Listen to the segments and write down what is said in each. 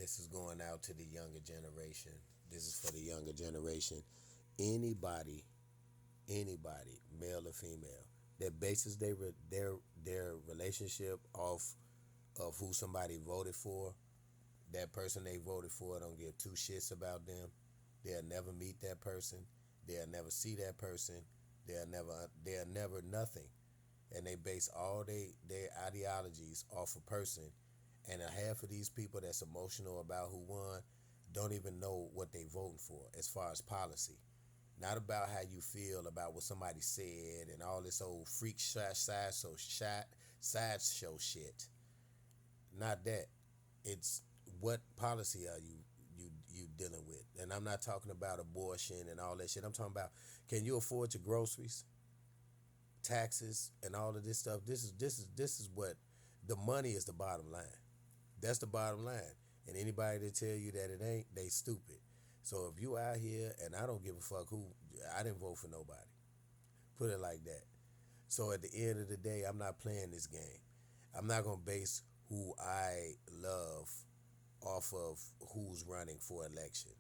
this is going out to the younger generation. This is for the younger generation. Anybody, anybody, male or female, that bases their relationship off of who somebody voted for, that person they voted for don't give two shits about them. They'll never meet that person. They'll never see that person. They'll never nothing. And they base all their ideologies off a person. And a half of these people that's emotional about who won don't even know what they voting for as far as policy. Not about how you feel about what somebody said and all this old freak sideshow shit. Not that. It's what policy are you dealing with? And I'm not talking about abortion and all that shit. I'm talking about, can you afford your groceries, taxes, and all of this stuff? This is what the money is. The bottom line. That's the bottom line. And anybody that tell you that it ain't, they stupid. So if you out here, and I don't give a fuck who, I didn't vote for nobody. Put it like that. So at the end of the day, I'm not playing this game. I'm not gonna base who I love off of who's running for election.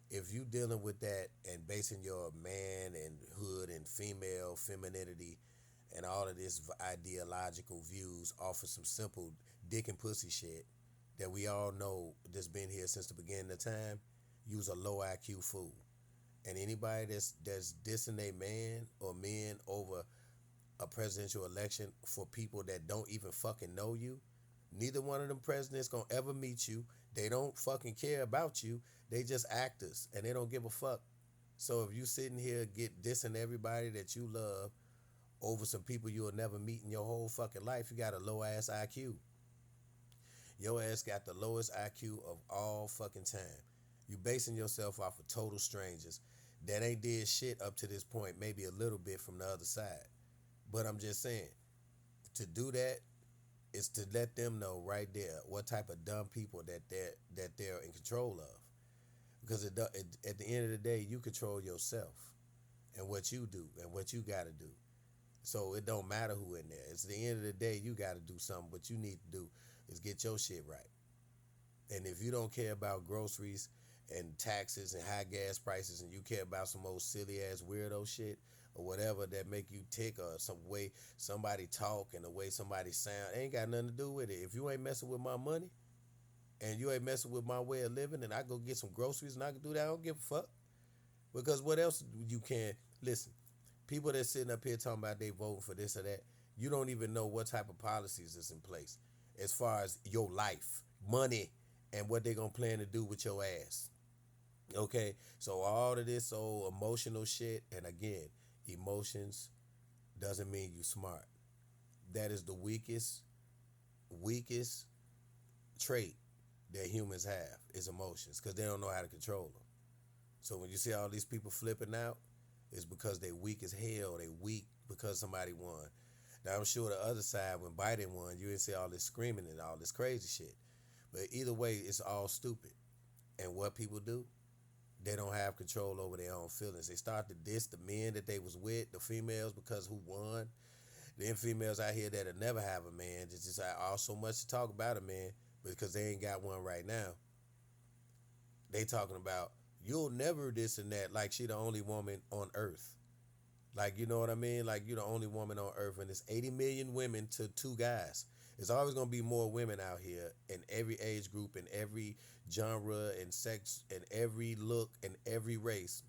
If you dealing with that and basing your man and hood and female femininity and all of this ideological views off of some simple dick and pussy shit that we all know that's been here since the beginning of time, use a low IQ fool. And anybody that's dissing a man or men over a presidential election for people that don't even fucking know you, neither one of them presidents gonna ever meet you. They don't fucking care about you. They just actors and they don't give a fuck. So if you sitting here get dissing everybody that you love over some people you'll never meet in your whole fucking life, you got a low ass IQ. Your ass got the lowest IQ of all fucking time. You basing yourself off of total strangers that ain't did shit up to this point, maybe a little bit from the other side. But I'm just saying, to do that is to let them know right there what type of dumb people that they're in control of. Because at the end of the day, you control yourself and what you do and what you got to do. So it don't matter who in there. It's the end of the day, you got to do something. What you need to do is get your shit right. And if you don't care about groceries and taxes and high gas prices, and you care about some old silly ass weirdo shit or whatever that make you tick, or some way somebody talk and the way somebody sound, it ain't got nothing to do with it. If you ain't messing with my money and you ain't messing with my way of living, and I go get some groceries and I can do that, I don't give a fuck. Because what else you can listen? People that sitting up here talking about they voting for this or that, you don't even know what type of policies is in place as far as your life, money, and what they gonna plan to do with your ass. Okay, so all of this old emotional shit, and again, emotions doesn't mean you smart. That is the weakest trait that humans have is emotions, because they don't know how to control them. So when you see all these people flipping out, it's because they weak as hell. They weak because somebody won. Now I'm sure the other side, when Biden won, you didn't see all this screaming and all this crazy shit. But either way, it's all stupid. And what people do, they don't have control over their own feelings. They start to diss the men that they was with, the females, because who won. Then females out here that'll never have a man, just all so much to talk about a man because they ain't got one right now. They talking about you'll never this and that, like she the only woman on earth. Like, you know what I mean? Like, you're the only woman on earth, and it's 80 million women to two guys. There's always going to be more women out here in every age group, in every genre and sex, and every look, and every race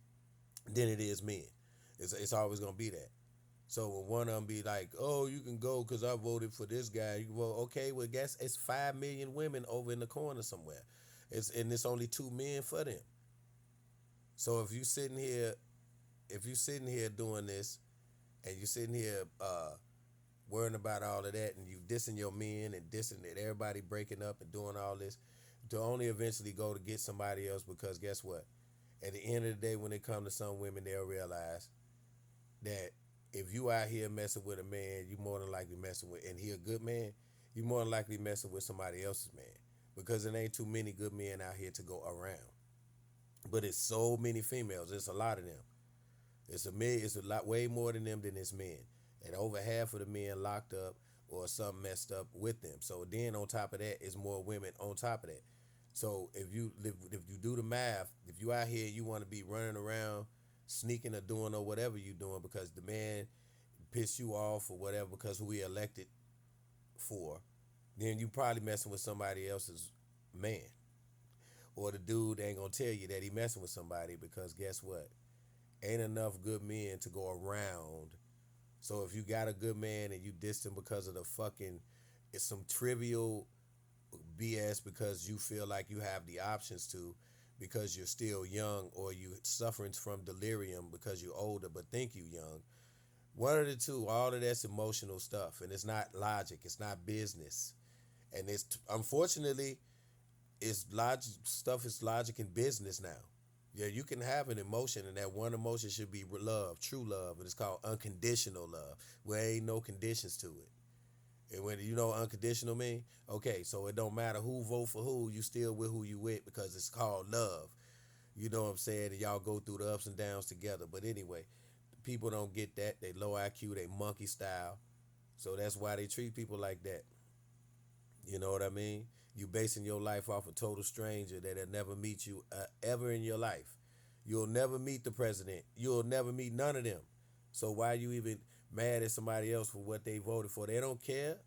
than it is men. It's always going to be that. So when one of them be like, oh, you can go because I voted for this guy. You go, okay, well, guess it's 5 million women over in the corner somewhere. And it's only 2 men for them. So if you sitting here doing this, and you sitting here worrying about all of that, and you dissing your men and dissing that everybody breaking up and doing all this, to only eventually go to get somebody else, because guess what? At the end of the day, when it comes to some women, they'll realize that if you out here messing with a man, you more than likely messing with, and he a good man, you more than likely messing with somebody else's man, because there ain't too many good men out here to go around. But it's so many females. It's a lot of them. It's a lot way more than them than it's men. And over half of the men locked up or something messed up with them. So then on top of that, it's more women on top of that. So if you do the math, if you out here, you want to be running around, sneaking or doing or whatever you doing because the man pissed you off or whatever because who he elected for, then you probably messing with somebody else's man. Or the dude ain't gonna tell you that he messing with somebody because guess what? Ain't enough good men to go around. So if you got a good man and you dissed him because of the fucking, it's some trivial BS because you feel like you have the options to, because you're still young or you suffering from delirium because you're older but think you young. One of the two, all of that's emotional stuff, and it's not logic. It's not business, and it's unfortunately, it's logic stuff. Is logic in business now. Yeah, you can have an emotion, and that one emotion should be love, true love, and it's called unconditional love, where ain't no conditions to it. And when you know unconditional mean, okay, so it don't matter who vote for who, you still with who you with because it's called love. You know what I'm saying? And y'all go through the ups and downs together. But anyway, people don't get that. They low IQ, they monkey style. So that's why they treat people like that. You know what I mean? You basing your life off a total stranger that'll never meet you ever in your life. You'll never meet the president. You'll never meet none of them. So why you even mad at somebody else for what they voted for? They don't care.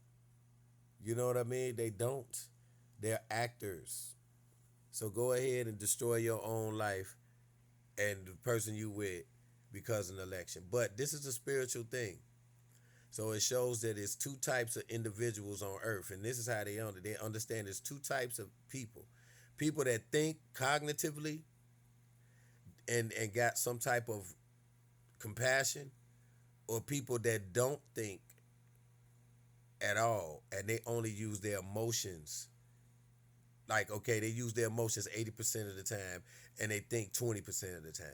You know what I mean? They don't. They're actors. So go ahead and destroy your own life and the person you with because of an election. But this is a spiritual thing. So it shows that it's two types of individuals on earth. And this is how they understand there's two types of people. People that think cognitively and got some type of compassion, or people that don't think at all and they only use their emotions. Like, okay, they use their emotions 80% of the time and they think 20% of the time.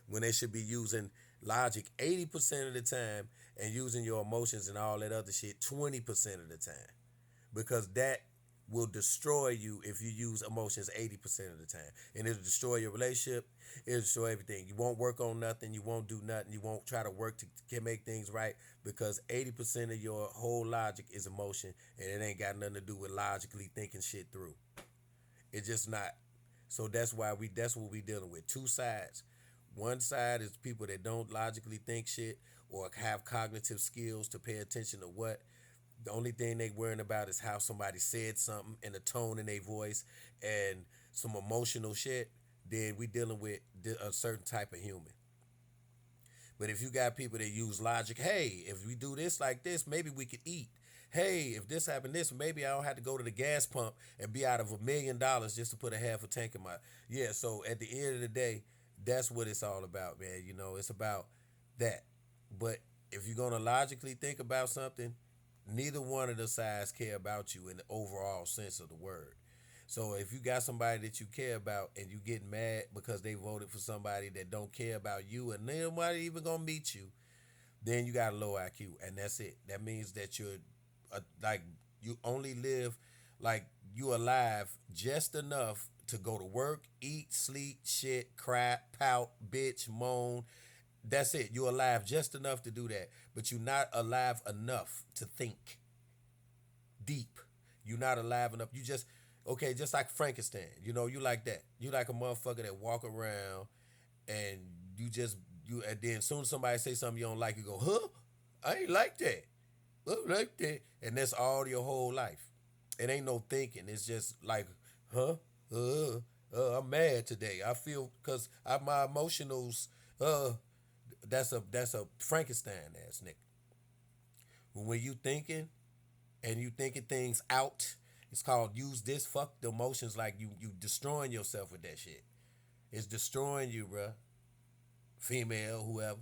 When they should be using logic 80% of the time and using your emotions and all that other shit 20% of the time. Because that will destroy you if you use emotions 80% of the time. And it'll destroy your relationship. It'll destroy everything. You won't work on nothing. You won't do nothing. You won't try to work to make things right because 80% of your whole logic is emotion and it ain't got nothing to do with logically thinking shit through. It's just not. So that's what we dealing with. Two sides. One side is people that don't logically think shit or have cognitive skills to pay attention to what. The only thing they worrying about is how somebody said something and the tone in their voice and some emotional shit. Then we dealing with a certain type of human. But if you got people that use logic, hey, if we do this like this, maybe we could eat. Hey, if this happened this, maybe I don't have to go to the gas pump and be out of $1 million just to put a half a tank in my. Yeah, so at the end of the day, that's what it's all about, man. You know, it's about that. But if you're gonna logically think about something, neither one of the sides care about you in the overall sense of the word. So if you got somebody that you care about and you get mad because they voted for somebody that don't care about you and nobody even gonna meet you, then you got a low IQ and that's it. That means that you're like you only live like you alive just enough to go to work, eat, sleep, shit, cry, pout, bitch, moan. That's it. You're alive just enough to do that, but you're not alive enough to think deep. You're not alive enough. You just okay, just like Frankenstein. You know, you like that. You like a motherfucker that walk around and you and then as soon as somebody say something you don't like, you go, huh? I ain't like that. I don't like that. And that's all your whole life. It ain't no thinking. It's just like, huh? I'm mad today. I feel because my emotionals. That's a Frankenstein ass nigga. When you thinking and you thinking things out, it's called use this. Fuck the emotions. Like you destroying yourself with that shit. It's destroying you, bruh. Female, whoever.